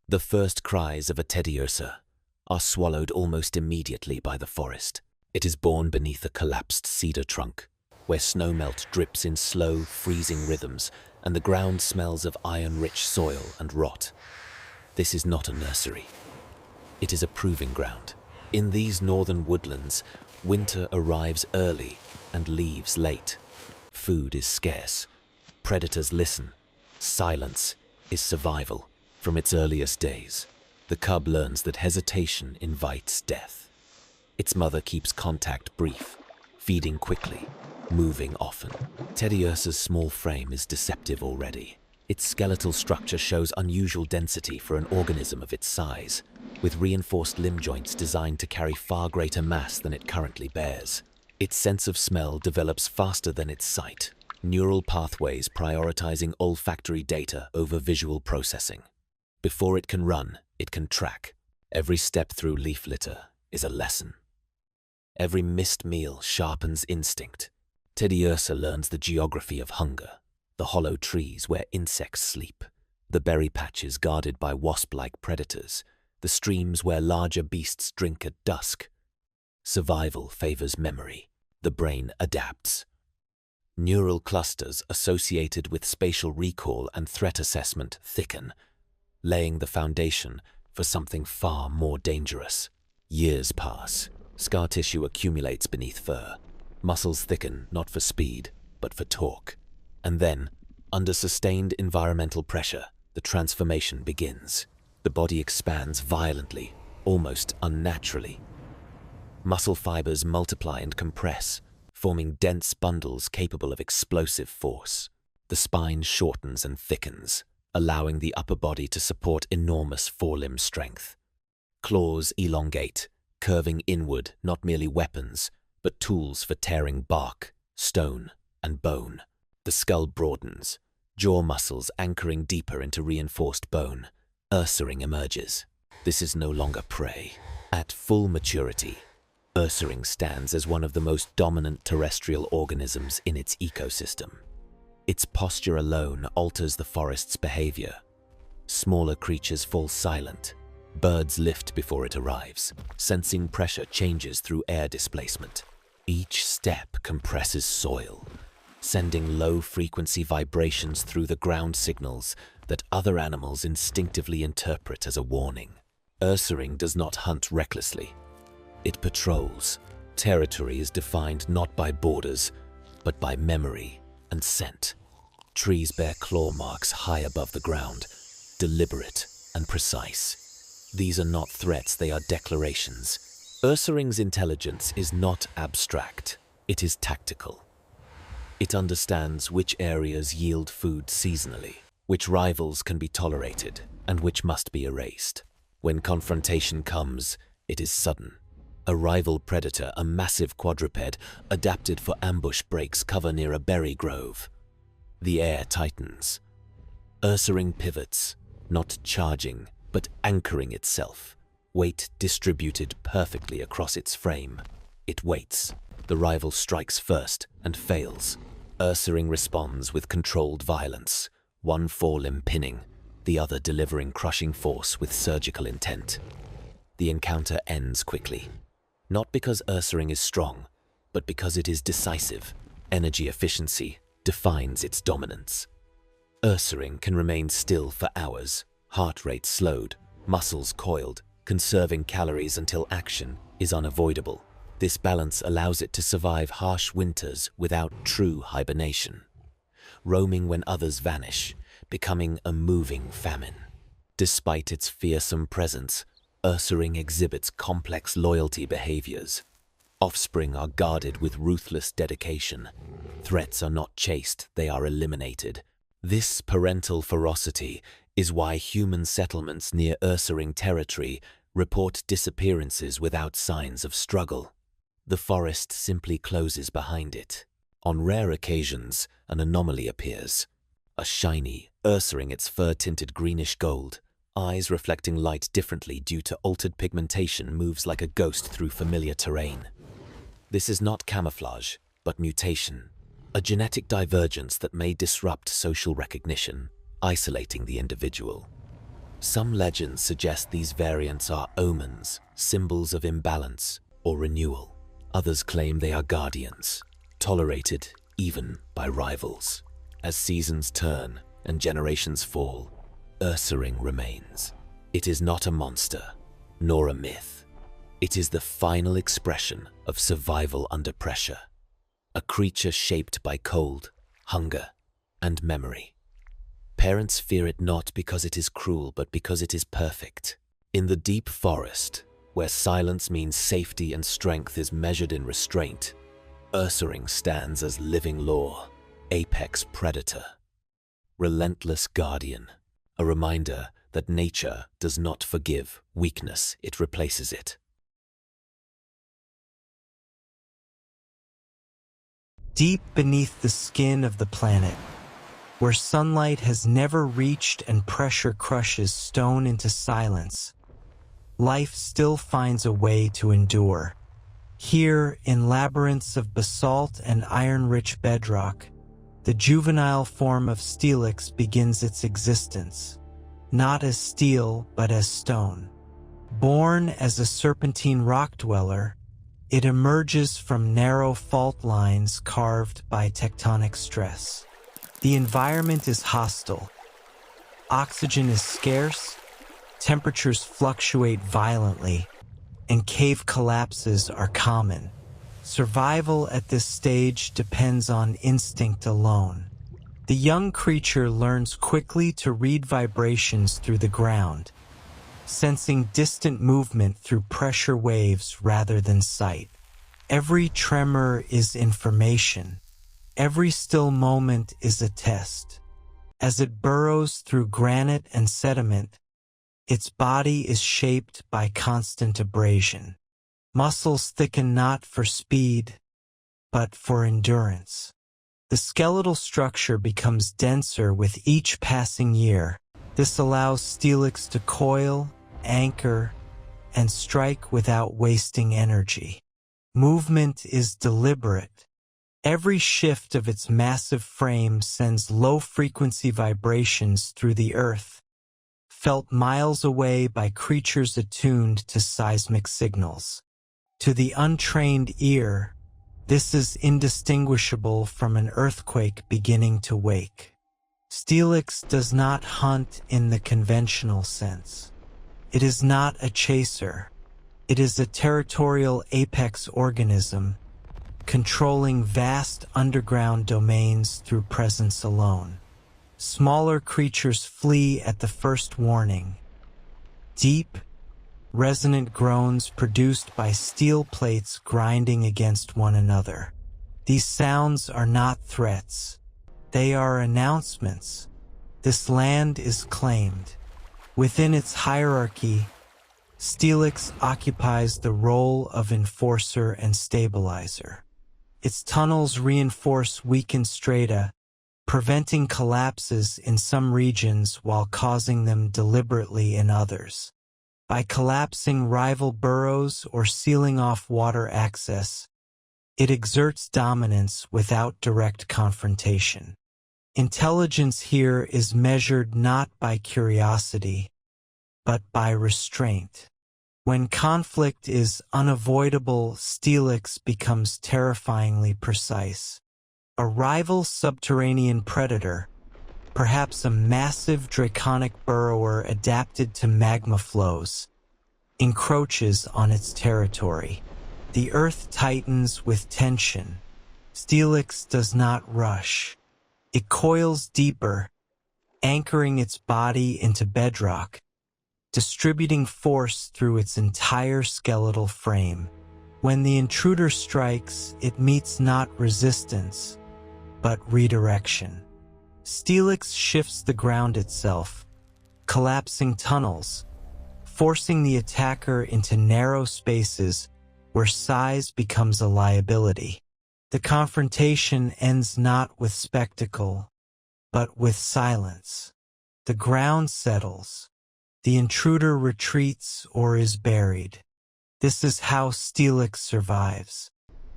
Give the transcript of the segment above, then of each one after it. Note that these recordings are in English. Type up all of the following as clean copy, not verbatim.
The first cries of a Teddiursa are swallowed almost immediately by the forest. It is born beneath a collapsed cedar trunk, where snowmelt drips in slow, freezing rhythms and the ground smells of iron-rich soil and rot. This is not a nursery. It is a proving ground. In these northern woodlands, winter arrives early and leaves late. Food is scarce. Predators listen. Silence is survival. From its earliest days, the cub learns that hesitation invites death. Its mother keeps contact brief, feeding quickly, moving often. Teddiursa's small frame is deceptive already. Its skeletal structure shows unusual density for an organism of its size, with reinforced limb joints designed to carry far greater mass than it currently bears. Its sense of smell develops faster than its sight, neural pathways prioritizing olfactory data over visual processing. Before it can run, it can track. Every step through leaf litter is a lesson. Every missed meal sharpens instinct. Teddiursa learns the geography of hunger, the hollow trees where insects sleep, the berry patches guarded by wasp-like predators, the streams where larger beasts drink at dusk. Survival favors memory. The brain adapts. Neural clusters associated with spatial recall and threat assessment thicken, laying the foundation for something far more dangerous. Years pass. Scar tissue accumulates beneath fur. Muscles thicken not for speed, but for torque. And then, under sustained environmental pressure, the transformation begins. The body expands violently, almost unnaturally. Muscle fibers multiply and compress, forming dense bundles capable of explosive force. The spine shortens and thickens, allowing the upper body to support enormous forelimb strength. Claws elongate, curving inward, not merely weapons, but tools for tearing bark, stone, and bone. The skull broadens, jaw muscles anchoring deeper into reinforced bone. Ursaring emerges. This is no longer prey. At full maturity, Ursaring stands as one of the most dominant terrestrial organisms in its ecosystem. Its posture alone alters the forest's behavior. Smaller creatures fall silent. Birds lift before it arrives. Sensing pressure changes through air displacement. Each step compresses soil, sending low-frequency vibrations through the ground signals that other animals instinctively interpret as a warning. Ursaring does not hunt recklessly. It patrols. Territory is defined not by borders, but by memory and scent. Trees bear claw marks high above the ground, deliberate and precise. These are not threats, they are declarations. Ursaring's intelligence is not abstract, it is tactical. It understands which areas yield food seasonally, which rivals can be tolerated, and which must be erased. When confrontation comes, it is sudden. A rival predator, a massive quadruped, adapted for ambush breaks cover near a berry grove. The air tightens. Ursaring pivots, not charging, but anchoring itself, weight distributed perfectly across its frame. It waits. The rival strikes first and fails. Ursaring responds with controlled violence, one forelimb pinning, the other delivering crushing force with surgical intent. The encounter ends quickly, not because Ursaring is strong, but because it is decisive. Energy efficiency defines its dominance. Ursaring can remain still for hours, heart rate slowed, muscles coiled, conserving calories until action is unavoidable. This balance allows it to survive harsh winters without true hibernation, roaming when others vanish, becoming a moving famine. Despite its fearsome presence, Ursaring exhibits complex loyalty behaviors. Offspring are guarded with ruthless dedication. Threats are not chased, they are eliminated. This parental ferocity is why human settlements near Ursaring territory report disappearances without signs of struggle. The forest simply closes behind it. On rare occasions, an anomaly appears. A shiny, Ursaring, its fur-tinted greenish-gold, eyes reflecting light differently due to altered pigmentation, moves like a ghost through familiar terrain. This is not camouflage, but mutation, a genetic divergence that may disrupt social recognition, isolating the individual. Some legends suggest these variants are omens, symbols of imbalance or renewal. Others claim they are guardians, tolerated even by rivals. As seasons turn and generations fall, Ursaring remains. It is not a monster, nor a myth. It is the final expression of survival under pressure. A creature shaped by cold, hunger, and memory. Parents fear it not because it is cruel, but because it is perfect. In the deep forest, where silence means safety and strength is measured in restraint, Ursaring stands as living law, apex predator, relentless guardian, a reminder that nature does not forgive weakness, it replaces it. Deep beneath the skin of the planet, where sunlight has never reached and pressure crushes stone into silence, life still finds a way to endure. Here, in labyrinths of basalt and iron-rich bedrock, the juvenile form of Steelix begins its existence, not as steel but as stone. Born as a serpentine rock dweller, it emerges from narrow fault lines carved by tectonic stress. The environment is hostile. Oxygen is scarce, temperatures fluctuate violently, and cave collapses are common. Survival at this stage depends on instinct alone. The young creature learns quickly to read vibrations through the ground, sensing distant movement through pressure waves rather than sight. Every tremor is information. Every still moment is a test. As it burrows through granite and sediment, its body is shaped by constant abrasion. Muscles thicken not for speed, but for endurance. The skeletal structure becomes denser with each passing year. This allows Steelix to coil, anchor, and strike without wasting energy. Movement is deliberate. Every shift of its massive frame sends low-frequency vibrations through the earth, felt miles away by creatures attuned to seismic signals. To the untrained ear, this is indistinguishable from an earthquake beginning to wake. Steelix does not hunt in the conventional sense. It is not a chaser. It is a territorial apex organism, controlling vast underground domains through presence alone. Smaller creatures flee at the first warning. Deep, resonant groans produced by steel plates grinding against one another. These sounds are not threats. They are announcements. This land is claimed. Within its hierarchy, Steelix occupies the role of enforcer and stabilizer. Its tunnels reinforce weakened strata, preventing collapses in some regions while causing them deliberately in others. By collapsing rival burrows or sealing off water access, it exerts dominance without direct confrontation. Intelligence here is measured not by curiosity, but by restraint. When conflict is unavoidable, Steelix becomes terrifyingly precise. A rival subterranean predator, perhaps a massive draconic burrower adapted to magma flows, encroaches on its territory. The earth tightens with tension. Steelix does not rush. It coils deeper, anchoring its body into bedrock, distributing force through its entire skeletal frame. When the intruder strikes, it meets not resistance, but redirection. Steelix shifts the ground itself, collapsing tunnels, forcing the attacker into narrow spaces where size becomes a liability. The confrontation ends not with spectacle, but with silence. The ground settles. The intruder retreats or is buried. This is how Steelix survives.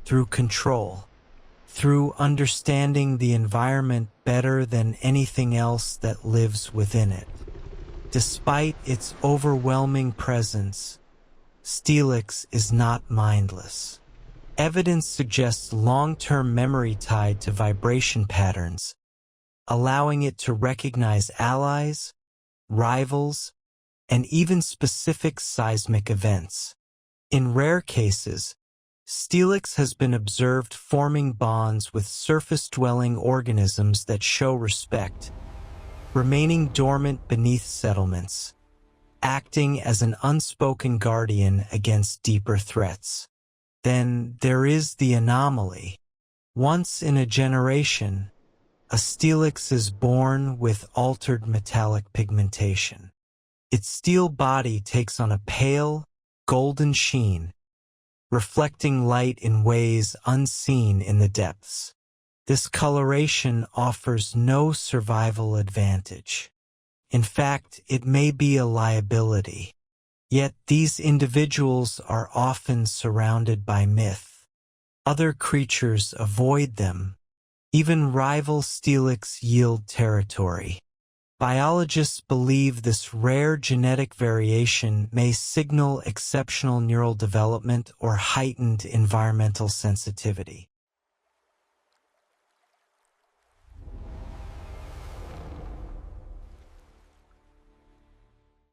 Through control. Through understanding the environment better than anything else that lives within it. Despite its overwhelming presence, Steelix is not mindless. Evidence suggests long-term memory tied to vibration patterns, allowing it to recognize allies, rivals, and even specific seismic events. In rare cases, Steelix has been observed forming bonds with surface-dwelling organisms that show respect, remaining dormant beneath settlements, acting as an unspoken guardian against deeper threats. Then there is the anomaly. Once in a generation, a Steelix is born with altered metallic pigmentation. Its steel body takes on a pale, golden sheen, reflecting light in ways unseen in the depths. This coloration offers no survival advantage. In fact, it may be a liability. Yet these individuals are often surrounded by myth. Other creatures avoid them. Even rival Steelix yield territory. Biologists believe this rare genetic variation may signal exceptional neural development or heightened environmental sensitivity.